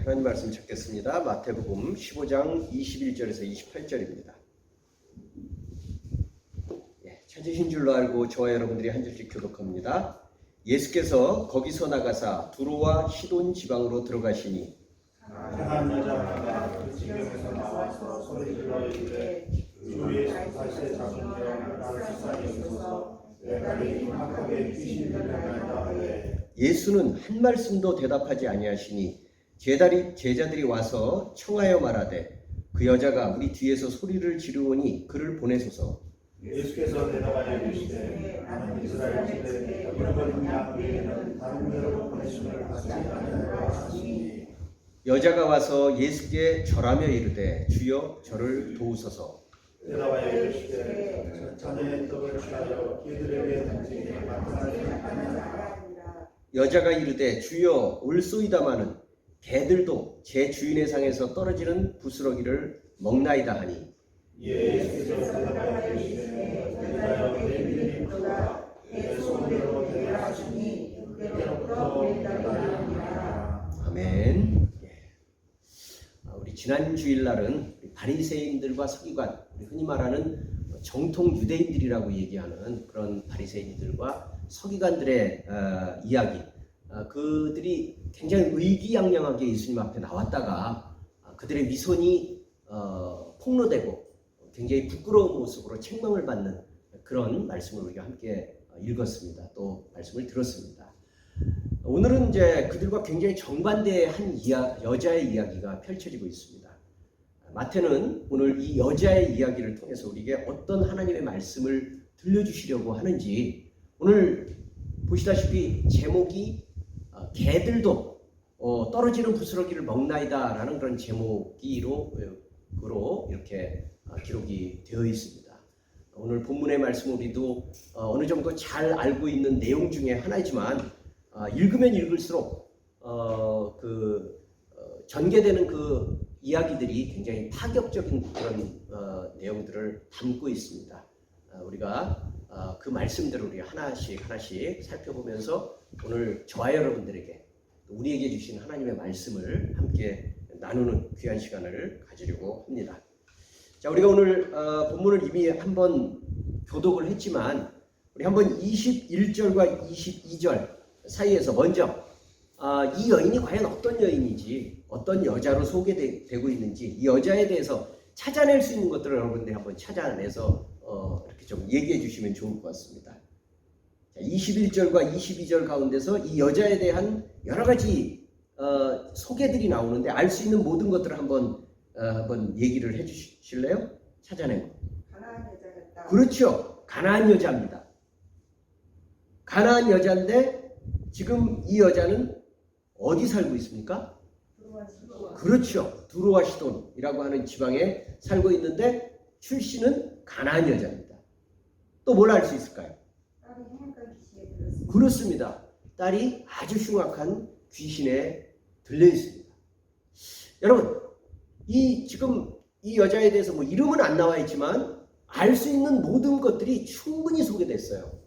하나님 말씀 찾겠습니다. 마태복음 15장 21절에서 28절입니다. 찾으신 줄로 알고 저와 여러분들이 한 절씩 교독합니다. 예수께서 거기서 나가사 두로와 시돈 지방으로 들어가시니 한 여자가 그 지경에서 나와서 소리질러 이르되 주 예수 다시의 자손이여 나를 세상에 오소서 내가 이 흉악하게 귀신이 들려나이다 하되 예수는 한 말씀도 대답하지 아니하시니 제자들이 와서 청하여 말하되 그 여자가 우리 뒤에서 소리를 지르오니 그를 보내소서. 예수께서 대답하여 이르시되 나는 이스라엘 집에 잃어버린 양 외에는 다른 데로 보내심을 받지 아니하노라 하시니 여자가 와서 예수께 절하며 이르되 주여 저를 도우소서. 대답하여 이르시되 자네의 떡을 취하여 이들에게 던지니 마땅하지 아니하노라. 여자가 이르되 주여 올소이다마는 개들도 제 주인의 상에서 떨어지는 부스러기를 먹나이다 하니 예수께서 대답하여 이르시되 내가여 내 믿음이 크도다 내 소원대로 되게 하시니 그때로부터 나리라. 아멘. 우리 지난 주일날은 바리새인들과 서기관, 우리 흔히 말하는 정통 유대인들이라고 얘기하는 그런 바리새인들과 서기관들의 이야기, 그들이 굉장히 의기양양하게 예수님 앞에 나왔다가 그들의 위선이 폭로되고 굉장히 부끄러운 모습으로 책망을 받는 그런 말씀을 우리가 함께 읽었습니다. 또 말씀을 들었습니다. 오늘은 이제 그들과 굉장히 정반대의 한 여자의 이야기가 펼쳐지고 있습니다. 마태는 오늘 이 여자의 이야기를 통해서 우리에게 어떤 하나님의 말씀을 들려주시려고 하는지, 오늘 보시다시피 제목이 개들도 떨어지는 부스러기를 먹나이다 라는 그런 제목으로 이렇게 기록이 되어 있습니다. 오늘 본문의 말씀 우리도 어느 정도 잘 알고 있는 내용 중에 하나이지만 읽으면 읽을수록 전개되는 그 이야기들이 굉장히 파격적인 그런 내용들을 담고 있습니다. 우리가 그 말씀들을 우리가 하나씩 살펴보면서 오늘 저와 여러분들에게, 우리에게 주신 하나님의 말씀을 함께 나누는 귀한 시간을 가지려고 합니다. 자, 우리가 오늘 본문을 이미 한번 교독을 했지만 우리 한번 21절과 22절 사이에서 먼저 이 여인이 과연 어떤 여인인지, 어떤 여자로 소개되고 있는지, 이 여자에 대해서 찾아낼 수 있는 것들을 여러분들이 한번 찾아내서 이렇게 좀 얘기해 주시면 좋을 것 같습니다. 자, 21절과 22절 가운데서 이 여자에 대한 여러 가지 소개들이 나오는데 알 수 있는 모든 것들을 한번 얘기를 해 주실래요? 찾아낸 거. 가나안 여자였다. 그렇죠. 가나안 여자입니다. 가나안 여자인데 지금 이 여자는 어디 살고 있습니까? 그렇죠. 두로와 시돈이라고 하는 지방에 살고 있는데 출신은 가나안 여자입니다. 또 뭘 알 수 있을까요? 딸이 흉악한 귀신에 들렸습니다. 그렇습니다. 딸이 아주 흉악한 귀신에 들려 있습니다. 여러분, 지금 이 여자에 대해서 뭐 이름은 안 나와 있지만 알 수 있는 모든 것들이 충분히 소개됐어요.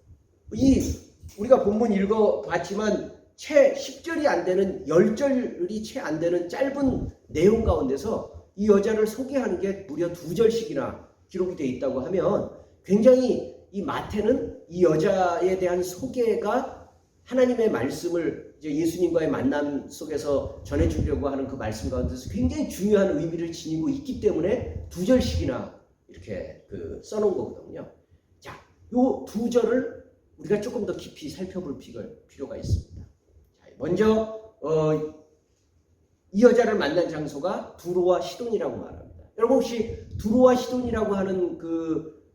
우리가 본문 읽어봤지만 채 10절이 안 되는, 10절이 채 안 되는 짧은 내용 가운데서 이 여자를 소개하는 게 무려 2절씩이나 기록이 되어 있다고 하면 굉장히 이 마태는 이 여자에 대한 소개가 하나님의 말씀을 이제 예수님과의 만남 속에서 전해주려고 하는 그 말씀 가운데서 굉장히 중요한 의미를 지니고 있기 때문에 2절씩이나 이렇게 써놓은 거거든요. 자, 요 2절을 우리가 조금 더 깊이 살펴볼 필요가 있습니다. 자, 먼저 이 여자를 만난 장소가 두로와 시돈이라고 말합니다. 여러분 혹시 두로와 시돈이라고 하는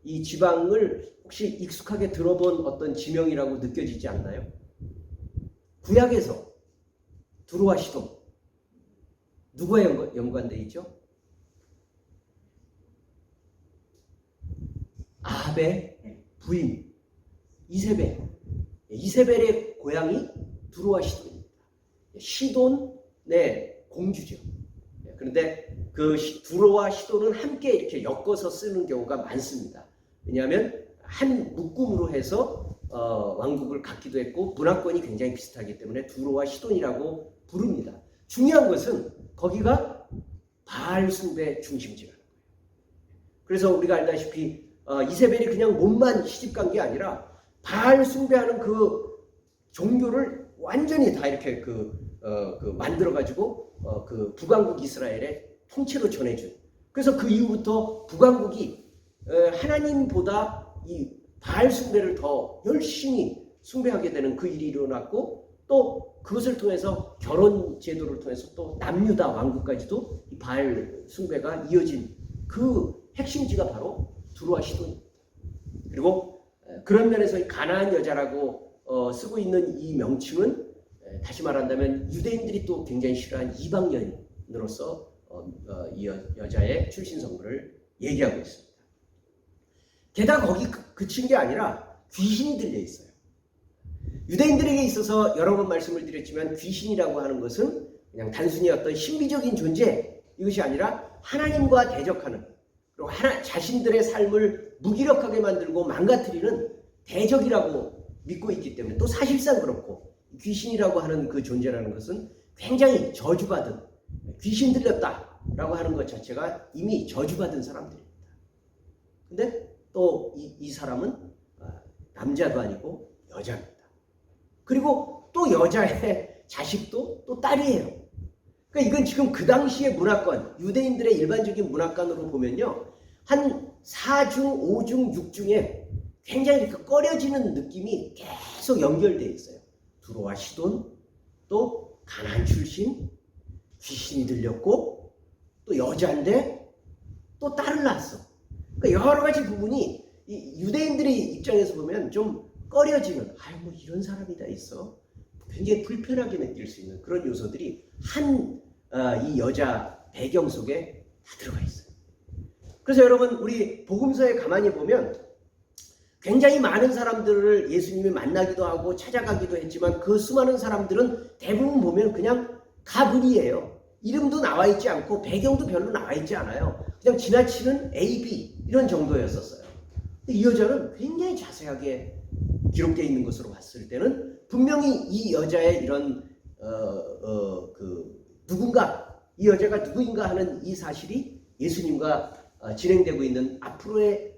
이 지방을 혹시 익숙하게 들어본 어떤 지명이라고 느껴지지 않나요? 구약에서 두로와 시돈 누구와 연관되어 있죠? 아합의 부인 이세벨의 고향이 두로와 시돈입니다. 시돈의 공주죠. 그런데 그 두로와 시돈은 함께 이렇게 엮어서 쓰는 경우가 많습니다. 왜냐하면 한 묶음으로 해서 왕국을 갖기도 했고 문화권이 굉장히 비슷하기 때문에 두로와 시돈이라고 부릅니다. 중요한 것은 거기가 바알 숭배 중심지라는 거예요. 그래서 우리가 알다시피 이세벨이 그냥 몸만 시집간 게 아니라 바알 숭배하는 그 종교를 완전히 다 이렇게 만들어 가지고 그 북왕국 이스라엘의 통째로 전해준. 그래서 그 이후부터 북왕국이 하나님보다 이 바알 숭배를 더 열심히 숭배하게 되는 그 일이 일어났고, 또 그것을 통해서 결혼 제도를 통해서 또 남유다 왕국까지도 이 바알 숭배가 이어진 그 핵심지가 바로 두로와 시돈입니다. 그리고 그런 면에서 이 가나안 여자라고 쓰고 있는 이 명칭은 다시 말한다면 유대인들이 또 굉장히 싫어한 이방 여인으로서 이 여자의 출신 성분을 얘기하고 있습니다. 게다가 거기 그친 게 아니라 귀신이 들려 있어요. 유대인들에게 있어서 여러 번 말씀을 드렸지만 귀신이라고 하는 것은 그냥 단순히 어떤 신비적인 존재, 이것이 아니라 하나님과 대적하는, 그리고 자신들의 삶을 무기력하게 만들고 망가뜨리는 대적이라고 믿고 있기 때문에, 또 사실상 그렇고 귀신이라고 하는 그 존재라는 것은 굉장히 저주받은, 귀신 들렸다라고 하는 것 자체가 이미 저주받은 사람들입니다. 근데 또 이 사람은 남자도 아니고 여자입니다. 그리고 또 여자의 자식도 또 딸이에요. 그러니까 이건 지금 그 당시의 문화권, 유대인들의 일반적인 문화관으로 보면요, 한 4중, 5중, 6중에 굉장히 이렇게 꺼려지는 느낌이 계속 연결되어 있어요. 두로와 시돈, 또 가나안 출신, 귀신이 들렸고, 또 여자인데 또 딸을 낳았어. 그러니까 여러 가지 부분이 이 유대인들의 입장에서 보면 좀 꺼려지는, 뭐 이런 사람이 다 있어, 굉장히 불편하게 느낄 수 있는 그런 요소들이 이 여자 배경 속에 다 들어가 있어요. 그래서 여러분, 우리 복음서에 가만히 보면 굉장히 많은 사람들을 예수님이 만나기도 하고 찾아가기도 했지만, 그 수많은 사람들은 대부분 보면 그냥 가문이에요. 이름도 나와 있지 않고 배경도 별로 나와 있지 않아요. 그냥 지나치는 A, B 이런 정도였었어요. 근데 이 여자는 굉장히 자세하게 기록되어 있는 것으로 봤을 때는 분명히 이 여자의 이런 누군가, 이 여자가 누구인가 하는 이 사실이 예수님과 진행되고 있는 앞으로의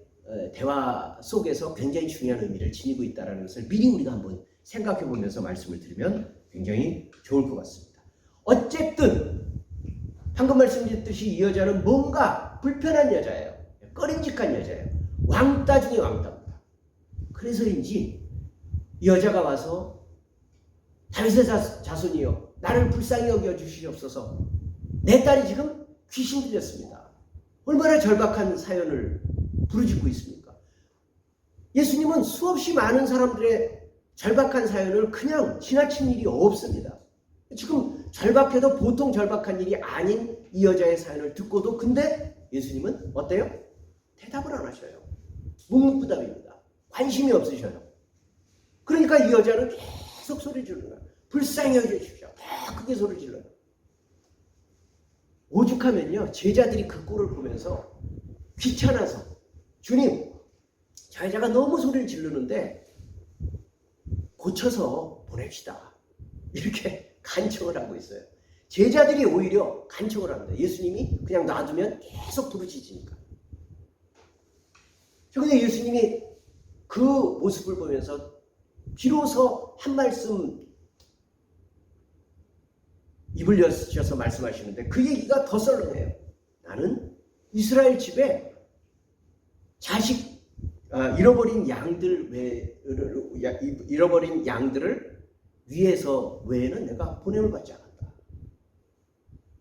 대화 속에서 굉장히 중요한 의미를 지니고 있다는 것을 미리 우리가 한번 생각해 보면서 말씀을 드리면 굉장히 좋을 것 같습니다. 어쨌든 방금 말씀드렸듯이 이 여자는 뭔가 불편한 여자예요. 꺼림직한 여자예요. 왕따 중에 왕따입니다. 그래서인지 이 여자가 와서 다윗의 자손이여, 나를 불쌍히 여겨 주시옵소서, 내 딸이 지금 귀신 들렸습니다. 얼마나 절박한 사연을 부르짖고 있습니까? 예수님은 수없이 많은 사람들의 절박한 사연을 그냥 지나친 일이 없습니다. 지금 절박해도 보통 절박한 일이 아닌 이 여자의 사연을 듣고도, 근데 예수님은 어때요? 대답을 안 하셔요. 묵묵부답입니다. 관심이 없으셔요. 그러니까 이 여자는 계속 소리 지르는, 불쌍히 여겨주십시오. 더 크게 소리 질러요. 오죽하면요, 제자들이 그 꼴을 보면서 귀찮아서, 주님, 저 여자가 너무 소리를 지르는데 고쳐서 보냅시다, 이렇게 간청을 하고 있어요. 제자들이 오히려 간청을 합니다. 예수님이 그냥 놔두면 계속 부르짖으니까. 그런데 예수님이 그 모습을 보면서 비로소 한 말씀 입을 여셔서 말씀하시는데, 그 얘기가 더 썰렁해요. 나는 이스라엘 집에 잃어버린 양들을 위해서 외에는 내가 보냄을 받지 않았다.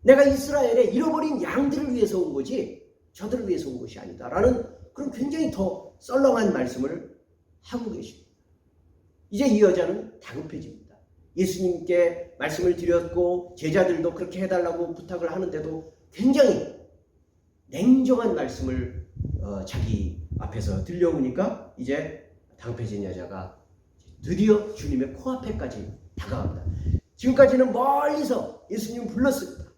내가 이스라엘에 잃어버린 양들을 위해서 온 거지 저들을 위해서 온 것이 아니다 라는 그런 굉장히 더 썰렁한 말씀을 하고 계십니다. 이제 이 여자는 다급해집니다. 예수님께 말씀을 드렸고 제자들도 그렇게 해달라고 부탁을 하는데도 굉장히 냉정한 말씀을 자기 앞에서 들려오니까 이제 다급해진 여자가 드디어 주님의 코앞에까지 다가갑니다. 지금까지는 멀리서 예수님을 불렀습니다.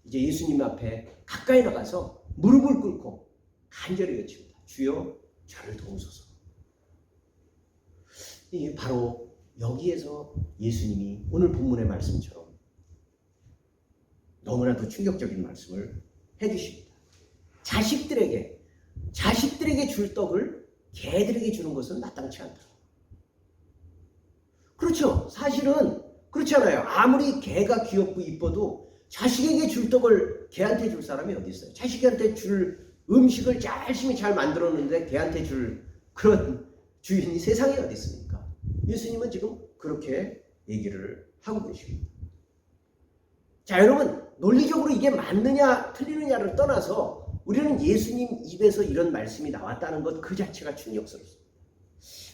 이제 예수님 앞에 가까이 나가서 무릎을 꿇고 간절히 외칩니다. 주여, 저를 도우소서. 이게 바로 여기에서 예수님이 오늘 본문의 말씀처럼 너무나도 충격적인 말씀을 해주십니다. 자식들에게 줄 떡을 개들에게 주는 것은 마땅치 않다. 그렇죠. 사실은 그렇잖아요. 아무리 개가 귀엽고 이뻐도 자식에게 줄 떡을 개한테 줄 사람이 어디 있어요? 자식한테 줄 음식을 열심히 잘 만들었는데 개한테 줄 그런 주인이 세상에 어디 있습니까? 예수님은 지금 그렇게 얘기를 하고 계십니다. 자, 여러분, 논리적으로 이게 맞느냐 틀리느냐를 떠나서 우리는 예수님 입에서 이런 말씀이 나왔다는 것 그 자체가 충격스럽습니다.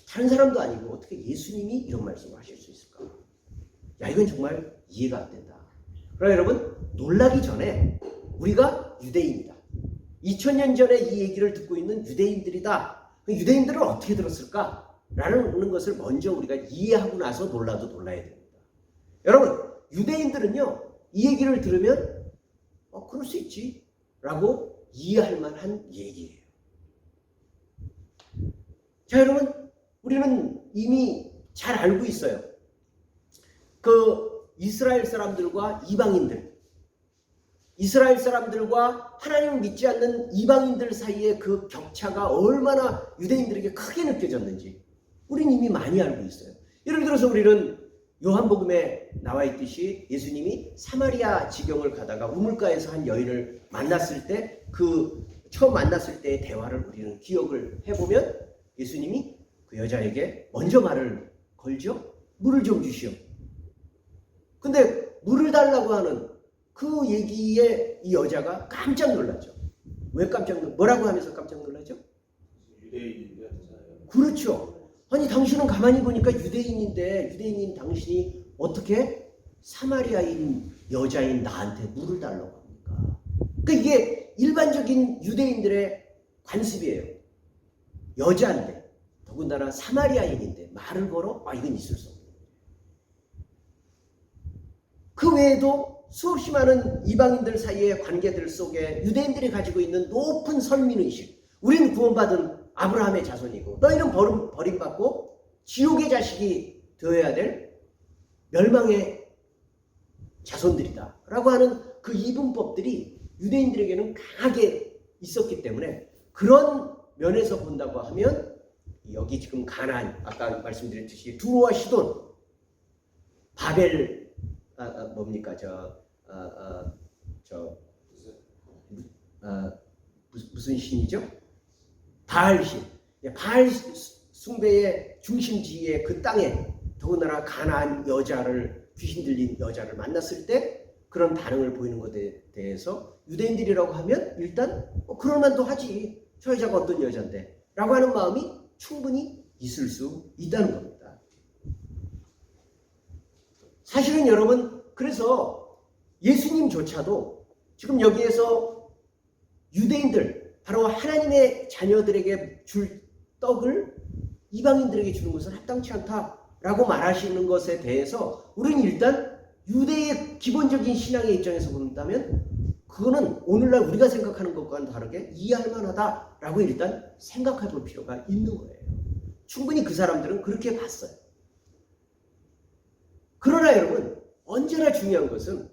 다른 사람도 아니고 어떻게 예수님이 이런 말씀을 하실 수 있을까? 야, 이건 정말 이해가 안 된다. 그러나 여러분, 놀라기 전에 우리가 유대인이다. 2000년 전에 이 얘기를 듣고 있는 유대인들이다. 유대인들은 어떻게 들었을까? 라는 것을 먼저 우리가 이해하고 나서 놀라도 놀라야 됩니다. 여러분, 유대인들은요, 이 얘기를 들으면 그럴 수 있지 라고 이해할 만한 얘기예요. 자, 여러분, 우리는 이미 잘 알고 있어요. 그 이스라엘 사람들과 이방인들, 이스라엘 사람들과 하나님을 믿지 않는 이방인들 사이의 그 격차가 얼마나 유대인들에게 크게 느껴졌는지 우리는 이미 많이 알고 있어요. 예를 들어서 우리는 요한복음에 나와 있듯이 예수님이 사마리아 지경을 가다가 우물가에서 한 여인을 만났을 때 처음 만났을 때의 대화를 우리는 기억을 해보면 예수님이 그 여자에게 먼저 말을 걸죠. 물을 좀 주시오. 근데 물을 달라고 하는 그 얘기에 이 여자가 깜짝 놀랐죠. 왜 뭐라고 하면서 깜짝 놀랐죠? 유대인인데 그렇죠. 아니, 당신은 가만히 보니까 유대인인데 유대인인 당신이 어떻게 사마리아인 여자인 나한테 물을 달라고 합니까? 그러니까 이게 일반적인 유대인들의 관습이에요. 여자인데 더군다나 사마리아인인데 말을 걸어? 이건 있을 수 없는 거예요. 그 외에도 수없이 많은 이방인들 사이의 관계들 속에 유대인들이 가지고 있는 높은 선민의식, 우리는 구원받은 아브라함의 자손이고 너희는 버림받고 지옥의 자식이 되어야 될 멸망의 자손들이다 라고 하는 그 이분법들이 유대인들에게는 강하게 있었기 때문에 그런 면에서 본다고 하면 여기 지금 가나안, 아까 말씀드렸듯이 두로와 시돈, 바벨, 무슨 신이죠? 바알신. 바알 숭배의 중심지의 그 땅에 더군다나 가나안 여자를, 귀신 들린 여자를 만났을 때 그런 반응을 보이는 것에 대해서 유대인들이라고 하면 일단 그럴만도 하지. 저 여자가 어떤 여잔데 라고 하는 마음이 충분히 있을 수 있다는 겁니다. 사실은 여러분, 그래서 예수님조차도 지금 여기에서 유대인들, 바로 하나님의 자녀들에게 줄 떡을 이방인들에게 주는 것은 합당치 않다라고 말하시는 것에 대해서 우리는 일단 유대의 기본적인 신앙의 입장에서 본다면 그거는 오늘날 우리가 생각하는 것과는 다르게 이해할 만하다라고 일단 생각해 볼 필요가 있는 거예요. 충분히 그 사람들은 그렇게 봤어요. 그러나 여러분, 언제나 중요한 것은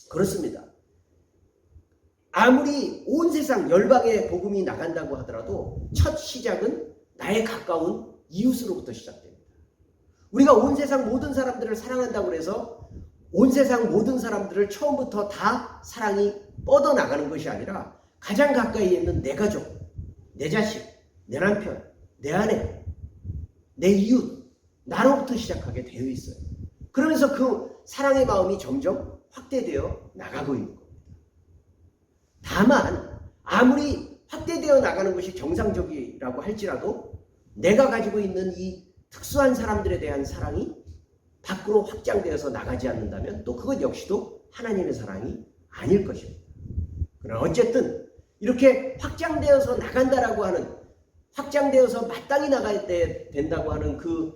그렇습니다. 아무리 온 세상 열방의 복음이 나간다고 하더라도 첫 시작은 나의 가까운 이웃으로부터 시작됩니다. 우리가 온 세상 모든 사람들을 사랑한다고 해서 온 세상 모든 사람들을 처음부터 다 사랑이 뻗어나가는 것이 아니라 가장 가까이 있는 내 가족, 내 자식, 내 남편, 내 아내, 내 이웃, 나로부터 시작하게 되어 있어요. 그러면서 그 사랑의 마음이 점점 확대되어 나가고 있는 겁니다. 다만 아무리 확대되어 나가는 것이 정상적이라고 할지라도 내가 가지고 있는 이 특수한 사람들에 대한 사랑이 밖으로 확장되어서 나가지 않는다면 또 그것 역시도 하나님의 사랑이 아닐 것입니다. 그러나 어쨌든 이렇게 확장되어서 나간다라고 하는, 확장되어서 마땅히 나가야 된다고 하는 그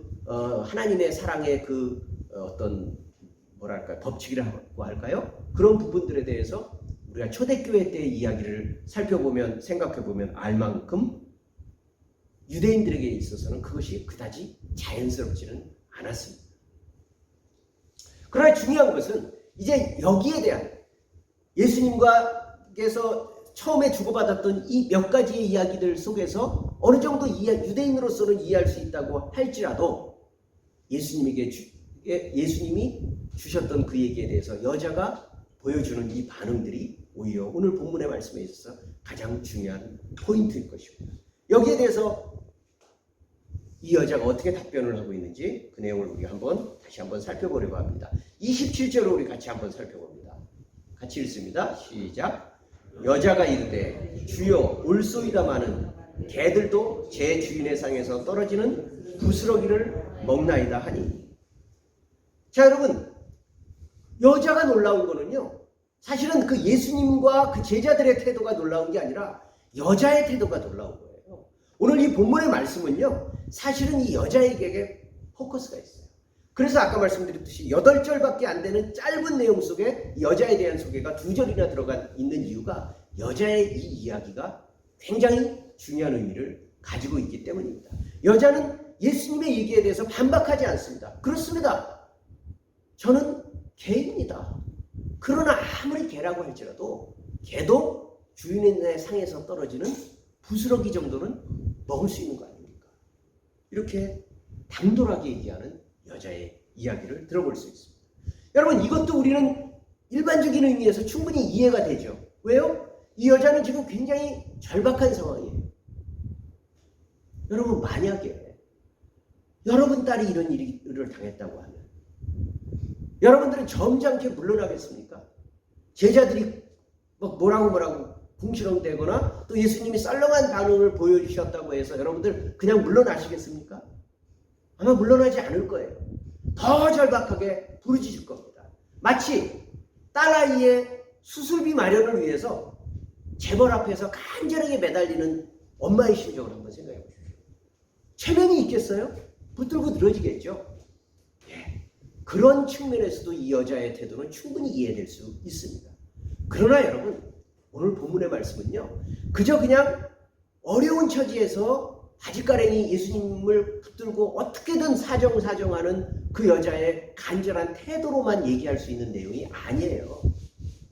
하나님의 사랑의 그 어떤 법칙이라고 할까요? 그런 부분들에 대해서 우리가 초대교회 때의 이야기를 살펴보면, 생각해보면 알 만큼 유대인들에게 있어서는 그것이 그다지 자연스럽지는 않았습니다. 그러나 중요한 것은 이제 여기에 대한 예수님과께서 처음에 주고받았던 이 몇 가지의 이야기들 속에서 어느 정도 유대인으로서는 이해할 수 있다고 할지라도 예수님이 주셨던 그 얘기에 대해서 여자가 보여주는 이 반응들이 오히려 오늘 본문의 말씀에 있어서 가장 중요한 포인트일 것입니다. 여기에 대해서 이 여자가 어떻게 답변을 하고 있는지 그 내용을 우리 다시 한번 살펴보려고 합니다. 27절을 우리 같이 한번 살펴봅니다. 같이 읽습니다. 시작. 여자가 이르되 주여 올소이다마는 개들도 제 주인의 상에서 떨어지는 부스러기를 먹나이다 하니. 자, 여러분, 여자가 놀라운 거는요, 사실은 그 예수님과 그 제자들의 태도가 놀라운 게 아니라 여자의 태도가 놀라운 거예요. 오늘 이 본문의 말씀은요, 사실은 이 여자에게 포커스가 있어요. 그래서 아까 말씀드렸듯이 8절밖에 안 되는 짧은 내용 속에 여자에 대한 소개가 2절이나 들어가 있는 이유가 여자의 이 이야기가 굉장히 중요한 의미를 가지고 있기 때문입니다. 여자는 예수님의 얘기에 대해서 반박하지 않습니다. 그렇습니다. 저는 개입니다. 그러나 아무리 개라고 할지라도 개도 주인의 상에서 떨어지는 부스러기 정도는 먹을 수 있는 거 아닙니까? 이렇게 당돌하게 얘기하는 여자의 이야기를 들어볼 수 있습니다. 여러분, 이것도 우리는 일반적인 의미에서 충분히 이해가 되죠. 왜요? 이 여자는 지금 굉장히 절박한 상황이에요. 여러분, 만약에 여러분 딸이 이런 일을 당했다고 하면 여러분들은 점잖게 물러나겠습니까? 제자들이 막 뭐라고 궁시렁대거나 또 예수님이 썰렁한 반응을 보여주셨다고 해서 여러분들 그냥 물러나시겠습니까? 아마 물러나지 않을 거예요. 더 절박하게 부르짖을 겁니다. 마치 딸아이의 수술비 마련을 위해서 재벌 앞에서 간절하게 매달리는 엄마의 심정을 한번 생각해 보십시오. 체면이 있겠어요? 붙들고 늘어지겠죠. 그런 측면에서도 이 여자의 태도는 충분히 이해될 수 있습니다. 그러나 여러분, 오늘 본문의 말씀은요, 그저 그냥 어려운 처지에서 바짓가랭이 예수님을 붙들고 어떻게든 사정하는 그 여자의 간절한 태도로만 얘기할 수 있는 내용이 아니에요.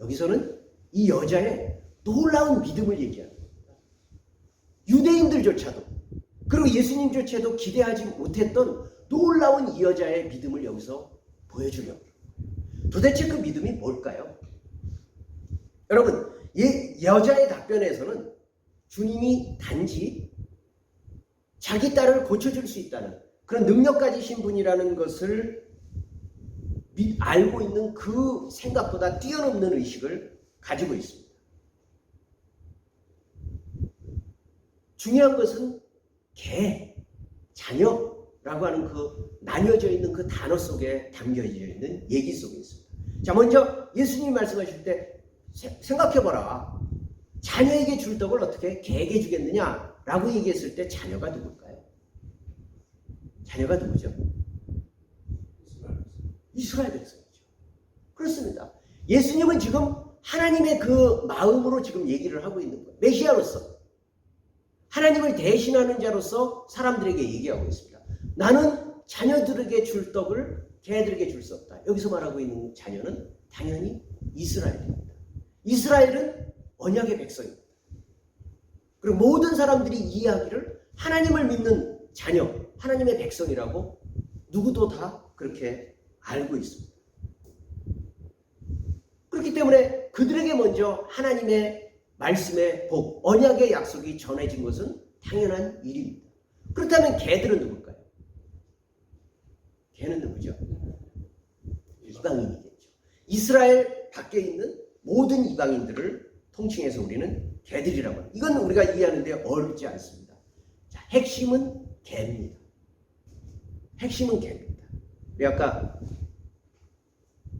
여기서는 이 여자의 놀라운 믿음을 얘기하는 겁니다. 유대인들조차도, 그리고 예수님조차도 기대하지 못했던 놀라운 이 여자의 믿음을 여기서 보여주려고 합니다. 도대체 그 믿음이 뭘까요? 여러분, 여자의 답변에서는 주님이 단지 자기 딸을 고쳐줄 수 있다는 그런 능력 가지신 분이라는 것을 알고 있는 그 생각보다 뛰어넘는 의식을 가지고 있습니다. 중요한 것은 자녀라고 하는 그 나뉘어져 있는 그 단어 속에 담겨져 있는 얘기 속에 있습니다. 자, 먼저 예수님이 말씀하실 때 생각해봐라. 자녀에게 줄 떡을 어떻게 개에게 주겠느냐? 라고 얘기했을 때 자녀가 누굴까요? 자녀가 누구죠? 이스라엘 백성이죠. 그렇습니다. 예수님은 지금 하나님의 그 마음으로 지금 얘기를 하고 있는 거예요. 메시아로서. 하나님을 대신하는 자로서 사람들에게 얘기하고 있습니다. 나는 자녀들에게 줄 떡을 개들에게 줄 수 없다. 여기서 말하고 있는 자녀는 당연히 이스라엘입니다. 이스라엘은 언약의 백성입니다. 그리고 모든 사람들이 이 이야기를 하나님을 믿는 자녀, 하나님의 백성이라고 누구도 다 그렇게 알고 있습니다. 그렇기 때문에 그들에게 먼저 하나님의 말씀의 복, 언약의 약속이 전해진 것은 당연한 일입니다. 그렇다면 개들은 누굴까요? 개는 누구죠? 이방인이겠죠. 이스라엘 밖에 있는 모든 이방인들을 통칭해서 우리는 개들이라고 합니다. 이건 우리가 이해하는데 어렵지 않습니다. 자, 핵심은 개입니다. 핵심은 개입니다. 우리 아까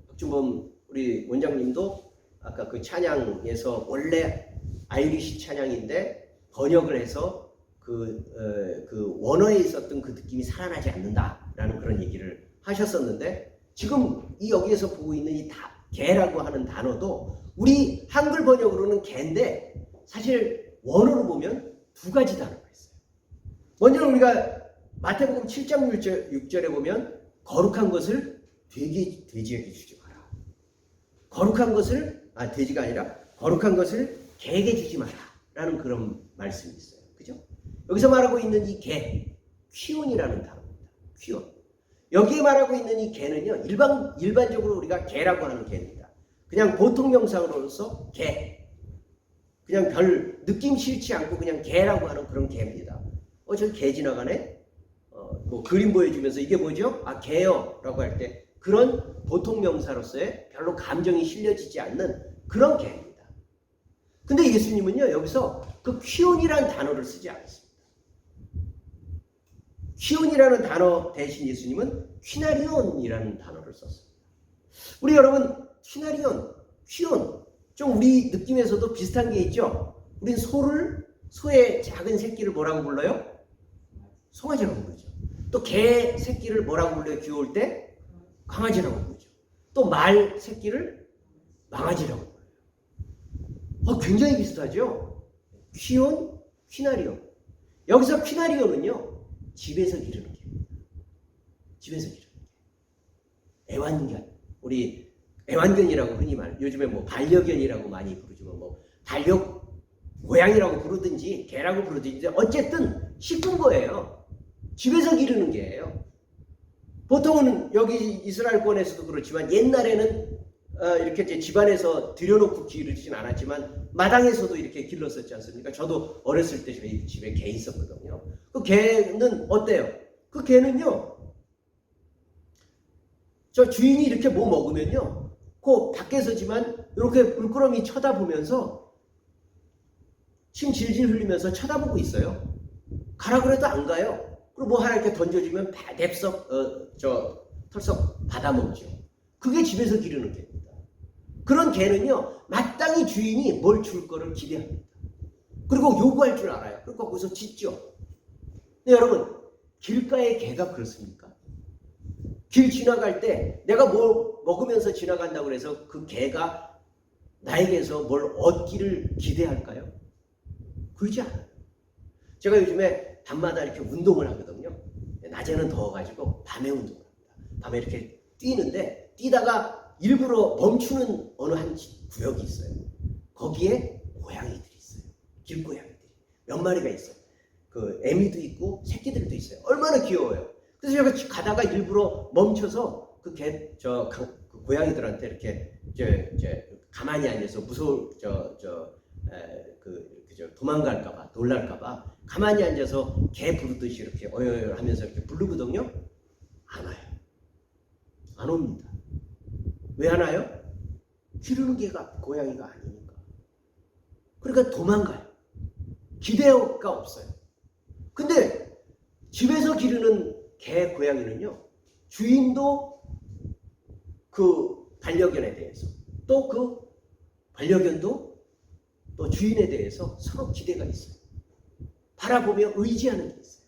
박준범 우리 원장님도 아까 그 찬양에서 원래 아이리시 찬양인데 번역을 해서 그 원어에 있었던 그 느낌이 살아나지 않는다라는 그런 얘기를 하셨었는데, 지금 여기에서 보고 있는 이 개라고 하는 단어도 우리 한글 번역으로는 개인데 사실 원어로 보면 두 가지 단어가 있어요. 먼저 우리가 마태복음 7장 6절에 보면 거룩한 것을 돼지에게 주지 마라. 거룩한 것을 돼지가 아니라 거룩한 것을 개에게 주지 마라 라는 그런 말씀이 있어요. 그죠? 여기서 말하고 있는 이 개, 퀴온이라는 단어입니다. 퀴온. 여기에 말하고 있는 이 개는요, 일반적으로 우리가 개라고 하는 개입니다. 그냥 보통 명사로서 개. 그냥 별 느낌 싫지 않고 그냥 개라고 하는 그런 개입니다. 저기 개 지나가네? 뭐 그림 보여주면서 이게 뭐죠? 개요 라고 할 때 그런 보통 명사로서의 별로 감정이 실려지지 않는 그런 개입니다. 근데 예수님은요, 여기서 그 퀴온이라는 단어를 쓰지 않았습니다. 퀴온이라는 단어 대신 예수님은 퀴나리온이라는 단어를 썼습니다. 우리 여러분, 퀴나리온, 퀴온, 좀 우리 느낌에서도 비슷한 게 있죠? 우린 소의 작은 새끼를 뭐라고 불러요? 송아지라고 부르죠. 또 개 새끼를 뭐라고 불러요? 귀여울 때? 강아지라고 부르죠. 또 말 새끼를 망아지라고 불러요. 굉장히 비슷하죠? 퀴온, 퀴나리온. 여기서 퀴나리온은요, 집에서 기르는 개입니다. 집에서 기르는 개. 애완견. 우리 애완견이라고 흔히 요즘에 뭐 반려견이라고 많이 부르지만 뭐 고양이라고 부르든지 개라고 부르든지 어쨌든 씹은 거예요. 집에서 기르는 개예요. 보통은 여기 이스라엘권에서도 그렇지만 옛날에는 이렇게 이제 집안에서 들여놓고 기르진 않았지만 마당에서도 이렇게 길렀었지 않습니까? 저도 어렸을 때 저희 집에 개 있었거든요. 그 개는 어때요? 그 개는요, 저 주인이 이렇게 뭐 먹으면요, 그 밖에서지만 이렇게 물끄러미 쳐다보면서 침 질질 흘리면서 쳐다보고 있어요. 가라 그래도 안 가요. 그리고 뭐 하나 이렇게 던져주면 냅석 털썩 받아먹죠. 그게 집에서 기르는 개입니다. 그런 개는요, 마땅히 주인이 뭘 줄 거를 기대합니다. 그리고 요구할 줄 알아요. 그러니까 거기서 짖죠. 근데 여러분, 길가의 개가 그렇습니까? 길 지나갈 때 내가 뭐 먹으면서 지나간다고 해서 그 개가 나에게서 뭘 얻기를 기대할까요? 그러지 않아요. 제가 요즘에 밤마다 이렇게 운동을 하거든요. 낮에는 더워가지고 밤에 운동을 합니다. 밤에 이렇게 뛰는데 뛰다가 일부러 멈추는 어느 한 구역이 있어요. 거기에 고양이들이 있어요. 길고양이들이. 몇 마리가 있어요. 그 애미도 있고 새끼들도 있어요. 얼마나 귀여워요. 그래서 제가 가다가 일부러 멈춰서 그 고양이들한테 이렇게 가만히 앉아서 도망갈까봐, 놀랄까봐 가만히 앉아서 개 부르듯이 이렇게 어여여 하면서 이렇게 부르거든요. 안 와요. 안 옵니다. 왜 안 와요? 기르는 개가 고양이가 아니니까. 그러니까 도망가요. 기대가 없어요. 근데 집에서 기르는 개, 고양이는요, 주인도 그 반려견에 대해서, 또 그 반려견도 또 주인에 대해서 서로 기대가 있어요. 바라보며 의지하는 게 있어요.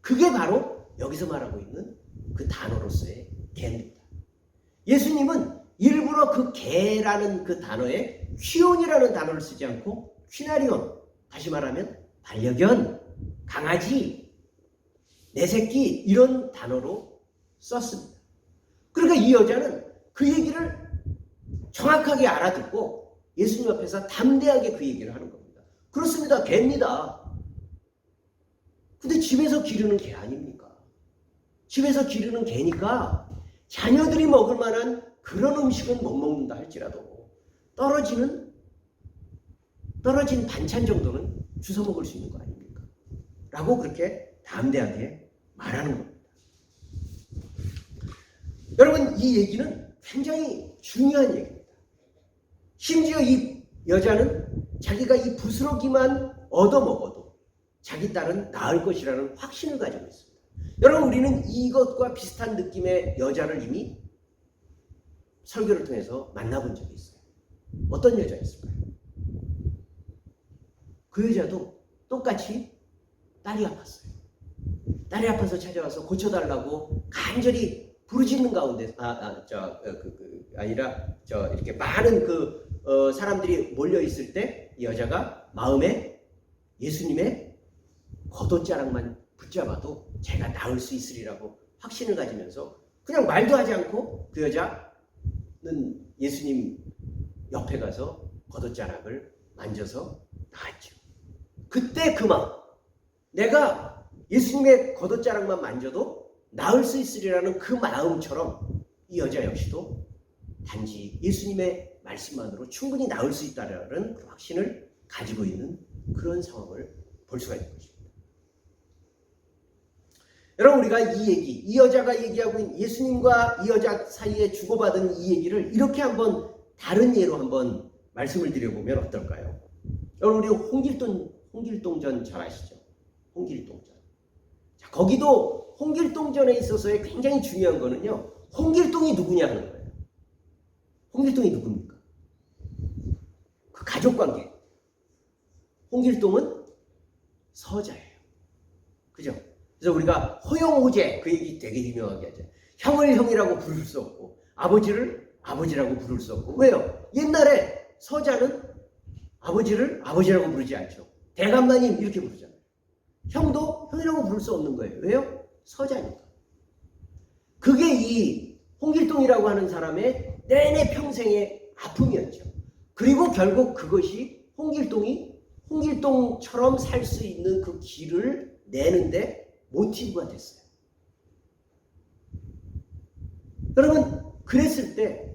그게 바로 여기서 말하고 있는 그 단어로서의 개입니다. 예수님은 일부러 그 개라는 그 단어에 퀴온이라는 단어를 쓰지 않고 퀴나리온, 다시 말하면 반려견, 강아지, 내 새끼 이런 단어로 썼습니다. 그러니까 이 여자는 그 얘기를 정확하게 알아듣고 예수님 앞에서 담대하게 그 얘기를 하는 겁니다. 그렇습니다. 개입니다. 근데 집에서 기르는 개 아닙니까? 집에서 기르는 개니까 자녀들이 먹을 만한 그런 음식은 못 먹는다 할지라도 떨어진 반찬 정도는 주워 먹을 수 있는 거 아닙니까? 라고 그렇게 담대하게 말하는 겁니다. 여러분, 이 얘기는 굉장히 중요한 얘기입니다. 심지어 이 여자는 자기가 이 부스러기만 얻어먹어도 자기 딸은 나을 것이라는 확신을 가지고 있습니다. 여러분, 우리는 이것과 비슷한 느낌의 여자를 이미 설교를 통해서 만나본 적이 있어요. 어떤 여자였을까요? 그 여자도 똑같이 딸이 아팠어요. 딸이 아파서 찾아와서 고쳐달라고 간절히 부르짖는 가운데 이렇게 많은 사람들이 몰려 있을 때 이 여자가 마음에 예수님의 겉옷자락만 붙잡아도 제가 나을 수 있으리라고 확신을 가지면서 그냥 말도 하지 않고 그 여자는 예수님 옆에 가서 겉옷자락을 만져서 나았죠. 그때 그 마음, 내가 예수님의 겉옷자락만 만져도 나을 수 있으리라는 그 마음처럼 이 여자 역시도 단지 예수님의 말씀만으로 충분히 나을 수 있다는 그 확신을 가지고 있는 그런 상황을 볼 수가 있는 것입니다. 여러분, 우리가 이 여자가 얘기하고 있는 예수님과 이 여자 사이에 주고받은 이 얘기를 이렇게 한번 다른 예로 한번 말씀을 드려보면 어떨까요? 여러분, 우리 홍길동전 잘 아시죠? 홍길동전. 자, 거기도 홍길동전에 있어서의 굉장히 중요한 거는요, 홍길동이 누구냐 하는 거예요. 홍길동이 누굽니까? 그 가족관계. 홍길동은 서자예요. 그죠? 그래서 우리가 허영호제, 그 얘기 되게 유명하게 하죠. 형을 형이라고 부를 수 없고 아버지를 아버지라고 부를 수 없고. 왜요? 옛날에 서자는 아버지를 아버지라고 부르지 않죠. 대감마님 이렇게 부르잖아요. 형도 형이라고 부를 수 없는 거예요. 왜요? 서자니까. 그게 이 홍길동이라고 하는 사람의 내내 평생의 아픔이었죠. 그리고 결국 그것이 홍길동처럼 살 수 있는 그 길을 내는데 모티브가 됐어요. 여러분, 그랬을 때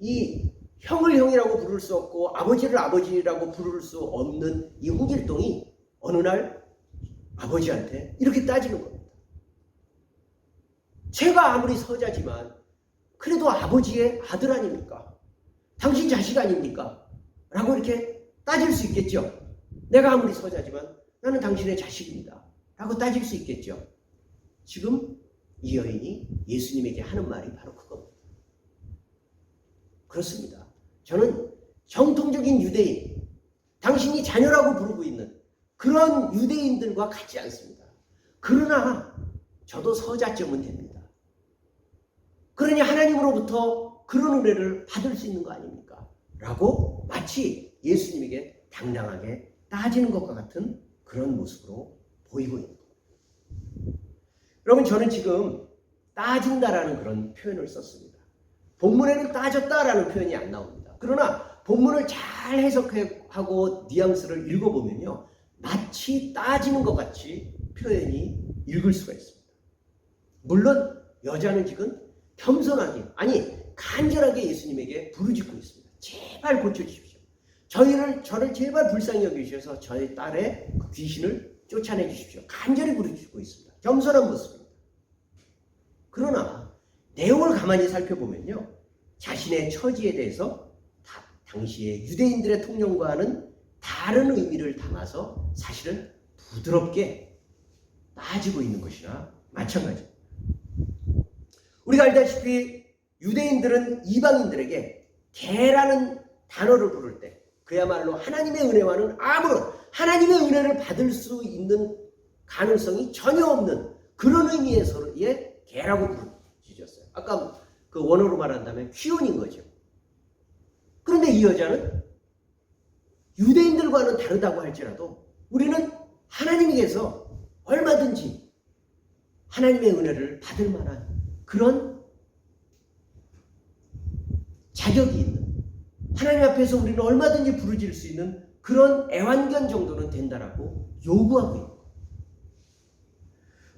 이 형을 형이라고 부를 수 없고 아버지를 아버지라고 부를 수 없는 이 홍길동이 어느 날 아버지한테 이렇게 따지는 겁니다. 제가 아무리 서자지만 그래도 아버지의 아들 아닙니까? 당신 자식 아닙니까? 라고 이렇게 따질 수 있겠죠. 내가 아무리 서자지만 나는 당신의 자식입니다. 라고 따질 수 있겠죠. 지금 이 여인이 예수님에게 하는 말이 바로 그겁니다. 그렇습니다. 저는 정통적인 유대인, 당신이 자녀라고 부르고 있는 그런 유대인들과 같지 않습니다. 그러나 저도 서자쯤은 됩니다. 그러니 하나님으로부터 그런 은혜를 받을 수 있는 거 아닙니까? 라고 마치 예수님에게 당당하게 따지는 것과 같은 그런 모습으로 보이고 있는 겁니다. 여러분, 저는 지금 따진다라는 그런 표현을 썼습니다. 본문에는 따졌다라는 표현이 안 나옵니다. 그러나 본문을 잘 해석하고 뉘앙스를 읽어보면요, 마치 따지는 것 같이 표현이 읽을 수가 있습니다. 물론 여자는 지금 겸손하게, 아니 간절하게 예수님에게 부르짖고 있습니다. 제발 고쳐주십시오. 저를 제발 불쌍히 여기셔서 저의 딸의 그 귀신을 쫓아내 주십시오. 간절히 부르짖고 있습니다. 겸손한 모습입니다. 그러나 내용을 가만히 살펴보면요, 자신의 처지에 대해서 당시의 유대인들의 통념과는 다른 의미를 담아서 사실은 부드럽게 따지고 있는 것이나 마찬가지입니다. 우리가 알다시피 유대인들은 이방인들에게 개라는 단어를 부를 때 그야말로 하나님의 은혜와는 아무런 하나님의 은혜를 받을 수 있는 가능성이 전혀 없는 그런 의미에서의 개라고 부르셨어요. 아까 그 원어로 말한다면 퀴온인 거죠. 그런데 이 여자는 유대인들과는 다르다고 할지라도 우리는 하나님께서 얼마든지 하나님의 은혜를 받을 만한 그런 자격이 있는, 하나님 앞에서 우리는 얼마든지 부르짖을 수 있는 그런 애완견 정도는 된다라고 요구하고 있는 거예요.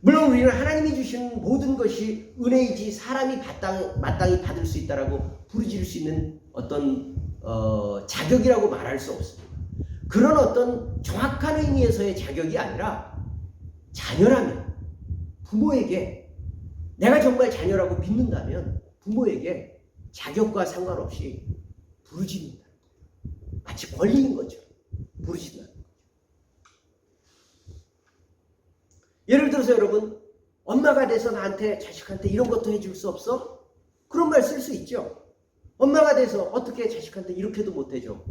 물론 우리는 하나님이 주신 모든 것이 은혜이지 사람이 마땅히 받을 수 있다라고 부르짖을 수 있는 어떤 자격이라고 말할 수 없습니다. 그런 어떤 정확한 의미에서의 자격이 아니라 자녀라면 부모에게, 내가 정말 자녀라고 믿는다면 부모에게 자격과 상관없이 부르짖는다. 마치 권리인 것처럼 부르짖는다. 예를 들어서 여러분, 엄마가 돼서 나한테, 자식한테 이런 것도 해줄 수 없어? 그런 말 쓸 수 있죠. 엄마가 돼서 어떻게 자식한테 이렇게도 못 해줘?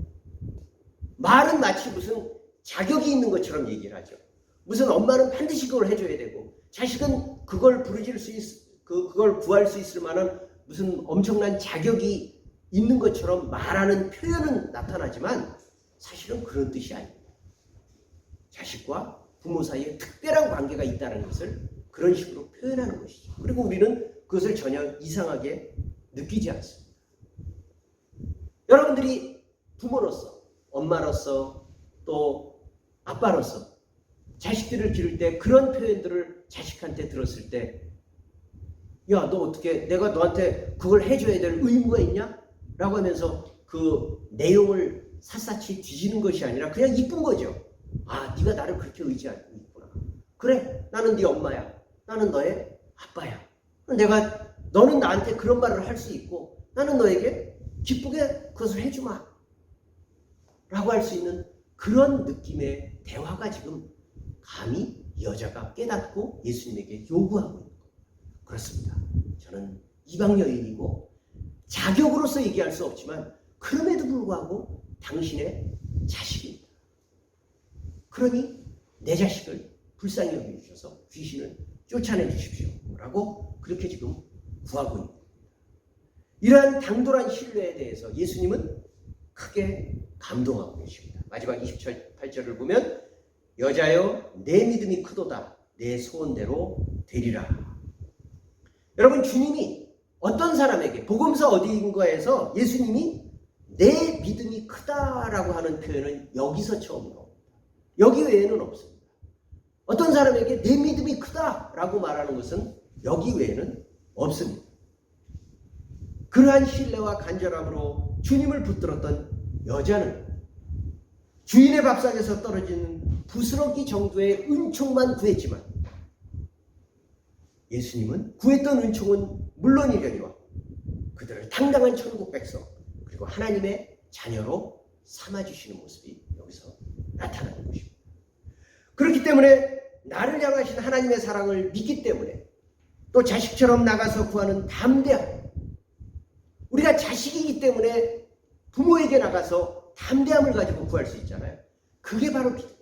말은 마치 무슨 자격이 있는 것처럼 얘기를 하죠. 무슨 엄마는 반드시 그걸 해줘야 되고 자식은 그걸 부르짖을 수 그걸 구할 수 있을 만한 무슨 엄청난 자격이 있는 것처럼 말하는 표현은 나타나지만 사실은 그런 뜻이 아닙니다. 자식과 부모 사이에 특별한 관계가 있다는 것을 그런 식으로 표현하는 것이죠. 그리고 우리는 그것을 전혀 이상하게 느끼지 않습니다. 여러분들이 부모로서, 엄마로서, 또 아빠로서 자식들을 기를 때 그런 표현들을 자식한테 들었을 때, 야, 너 어떻게, 내가 너한테 그걸 해줘야 될 의무가 있냐? 라고 하면서 그 내용을 샅샅이 뒤지는 것이 아니라 그냥 이쁜 거죠. 아, 네가 나를 그렇게 의지하고 있구나. 그래, 나는 네 엄마야. 나는 너의 아빠야. 너는 나한테 그런 말을 할 수 있고 나는 너에게 기쁘게 그것을 해주마. 라고 할 수 있는 그런 느낌의 대화가 지금 감히 이 여자가 깨닫고 예수님에게 요구하고 있는 거예요. 그렇습니다. 저는 이방 여인이고 자격으로서 얘기할 수 없지만 그럼에도 불구하고 당신의 자식입니다. 그러니 내 자식을 불쌍히 여겨주셔서 귀신을 쫓아내 주십시오. 라고 그렇게 지금 구하고 있는 겁니다. 이러한 당돌한 신뢰에 대해서 예수님은 크게 감동하고 계십니다. 마지막 28절을 보면 여자여 내 믿음이 크도다 내 소원대로 되리라. 여러분, 주님이 어떤 사람에게 복음서 어디인가에서 예수님이 내 믿음이 크다라고 하는 표현은 여기서 처음 나옵니다. 여기 외에는 없습니다. 어떤 사람에게 내 믿음이 크다라고 말하는 것은 여기 외에는 없습니다. 그러한 신뢰와 간절함으로 주님을 붙들었던 여자는 주인의 밥상에서 떨어지는 부스러기 정도의 은총만 구했지만 예수님은 구했던 은총은 물론이려니와 그들을 당당한 천국 백성 그리고 하나님의 자녀로 삼아주시는 모습이 여기서 나타나는 것입니다. 그렇기 때문에 나를 향하신 하나님의 사랑을 믿기 때문에 또 자식처럼 나가서 구하는 담대함, 우리가 자식이기 때문에 부모에게 나가서 담대함을 가지고 구할 수 있잖아요. 그게 바로 믿음입니다.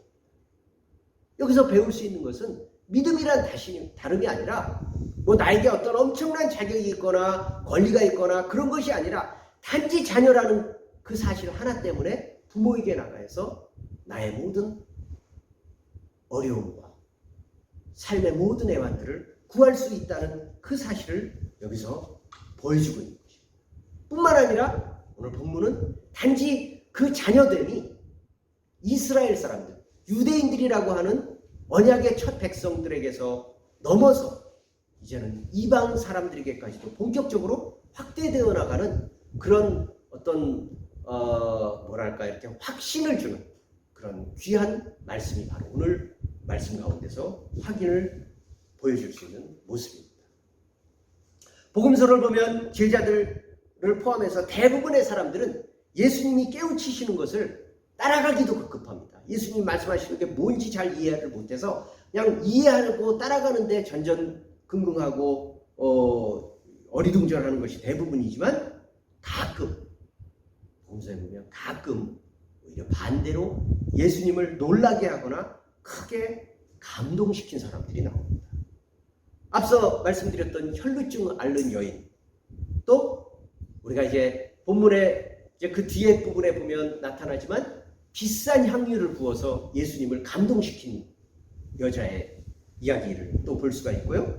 여기서 배울 수 있는 것은 믿음이란 다름이 아니라 뭐 나에게 어떤 엄청난 자격이 있거나 권리가 있거나 그런 것이 아니라 단지 자녀라는 그 사실 하나 때문에 부모에게 나가서 나의 모든 어려움과 삶의 모든 애환들을 구할 수 있다는 그 사실을 여기서 보여주고 있는 것입니다. 뿐만 아니라 오늘 본문은 단지 그 자녀됨이 이스라엘 사람들, 유대인들이라고 하는 언약의 첫 백성들에게서 넘어서 이제는 이방 사람들에게까지도 본격적으로 확대되어 나가는 그런 어떤 이렇게 확신을 주는 그런 귀한 말씀이 바로 오늘 말씀 가운데서 확인을 보여줄 수 있는 모습입니다. 복음서를 보면 제자들을 포함해서 대부분의 사람들은 예수님이 깨우치시는 것을 따라가기도 급급합니다. 예수님 말씀하시는 게 뭔지 잘 이해를 못해서 그냥 이해하고 따라가는데 전전긍긍하고 어리둥절하는 것이 대부분이지만 가끔 복음서에 보면 가끔 오히려 반대로 예수님을 놀라게 하거나 크게 감동시킨 사람들이 나옵니다. 앞서 말씀드렸던 혈루증 앓는 여인, 또 우리가 이제 본문에 이제 그 뒤에 부분에 보면 나타나지만 비싼 향유를 부어서 예수님을 감동시킨 여자의 이야기를 또 볼 수가 있고요.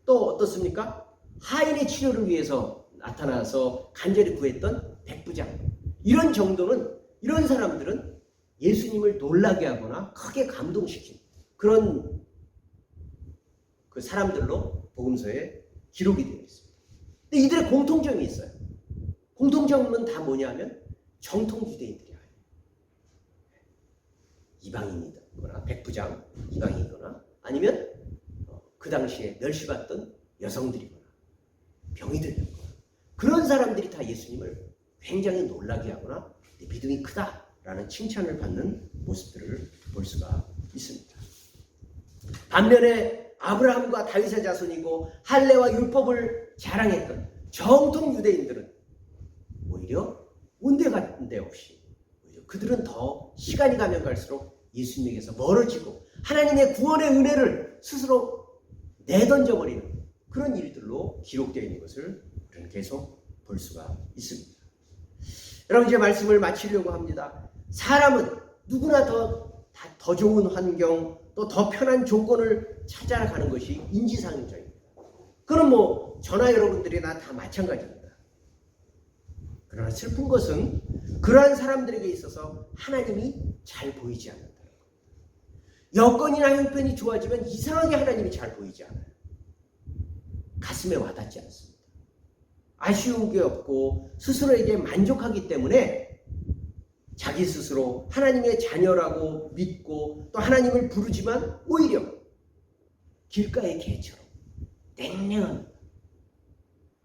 또 어떻습니까? 하인의 치료를 위해서 나타나서 간절히 구했던 백부장, 이런 정도는, 이런 사람들은 예수님을 놀라게 하거나 크게 감동시킨 그런 그 사람들로 복음서에 기록이 되어 있습니다. 근데 이들의 공통점이 있어요. 공통점은 다 뭐냐면 정통 유대인들이야. 이방인이거나 백부장, 이방인이거나 아니면 그 당시에 멸시받던 여성들이거나 병이 들렸거나 그런 사람들이 다 예수님을 굉장히 놀라게 하거나 믿음이 크다라는 칭찬을 받는 모습들을 볼 수가 있습니다. 반면에 아브라함과 다윗의 자손이고 할례와 율법을 자랑했던 정통 유대인들은 오히려 온데간데 없이 오히려 그들은 더 시간이 가면 갈수록 예수님에게서 멀어지고 하나님의 구원의 은혜를 스스로 내던져버리는 그런 일들로 기록되어 있는 것을 우리는 계속 볼 수가 있습니다. 여러분, 이제 말씀을 마치려고 합니다. 사람은 누구나 더 좋은 환경, 또 더 편한 조건을 찾아가는 것이 인지상정입니다. 그건 뭐 저나 여러분들이나 다 마찬가지입니다. 그러나 슬픈 것은 그러한 사람들에게 있어서 하나님이 잘 보이지 않는다는 거예요. 여건이나 형편이 좋아지면 이상하게 하나님이 잘 보이지 않아요. 가슴에 와닿지 않습니다. 아쉬운 게 없고 스스로에게 만족하기 때문에 자기 스스로 하나님의 자녀라고 믿고 또 하나님을 부르지만 오히려 길가의 개처럼 냉랭합니다.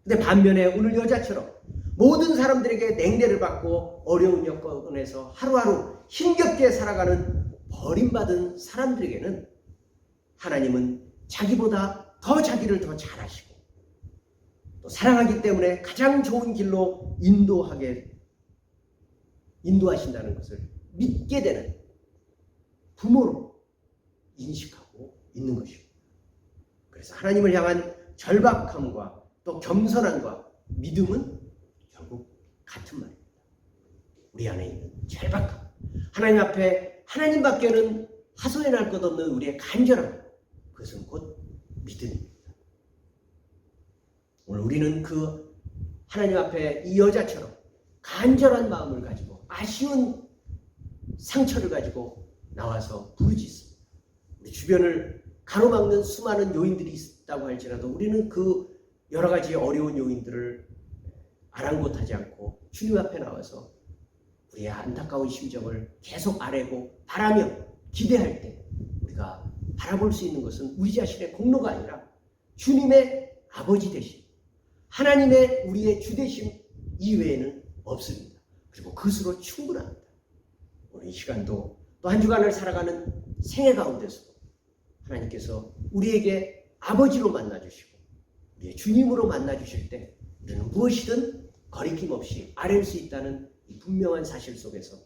근데 반면에 오늘 여자처럼 모든 사람들에게 냉대를 받고 어려운 여건에서 하루하루 힘겹게 살아가는 버림받은 사람들에게는 하나님은 자기보다 더 자기를 더 잘하시고 또 사랑하기 때문에 가장 좋은 길로 인도하신다는 것을 믿게 되는 부모로 인식하고 있는 것입니다. 그래서 하나님을 향한 절박함과 또 겸손함과 믿음은 결국 같은 말입니다. 우리 안에 있는 절박함, 하나님 앞에 하나님밖에는 하소연할 것 없는 우리의 간절함, 그것은 곧 믿음입니다. 오늘 우리는 그 하나님 앞에 이 여자처럼 간절한 마음을 가지고 아쉬운 상처를 가지고 나와서 부르짖습니다. 우리 주변을 가로막는 수많은 요인들이 있다고 할지라도 우리는 그 여러 가지 어려운 요인들을 아랑곳하지 않고 주님 앞에 나와서 우리의 안타까운 심정을 계속 아뢰고 바라며 기대할 때 우리가 바라볼 수 있는 것은 우리 자신의 공로가 아니라 주님의 아버지 되심, 하나님의 우리의 주 되심 이외에는 없습니다. 그리고 그것으로 충분합니다. 오늘 이 시간도 또 한 주간을 살아가는 생애 가운데서 하나님께서 우리에게 아버지로 만나주시고 우리의 주님으로 만나주실 때 우리는 무엇이든 거리낌 없이 아뢰 수 있다는 이 분명한 사실 속에서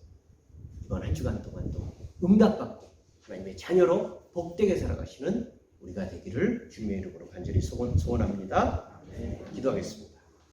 이번 한 주간 동안도 응답받고 하나님의 자녀로 복되게 살아가시는 우리가 되기를 주님의 이름으로 간절히 소원합니다. 기도하겠습니다.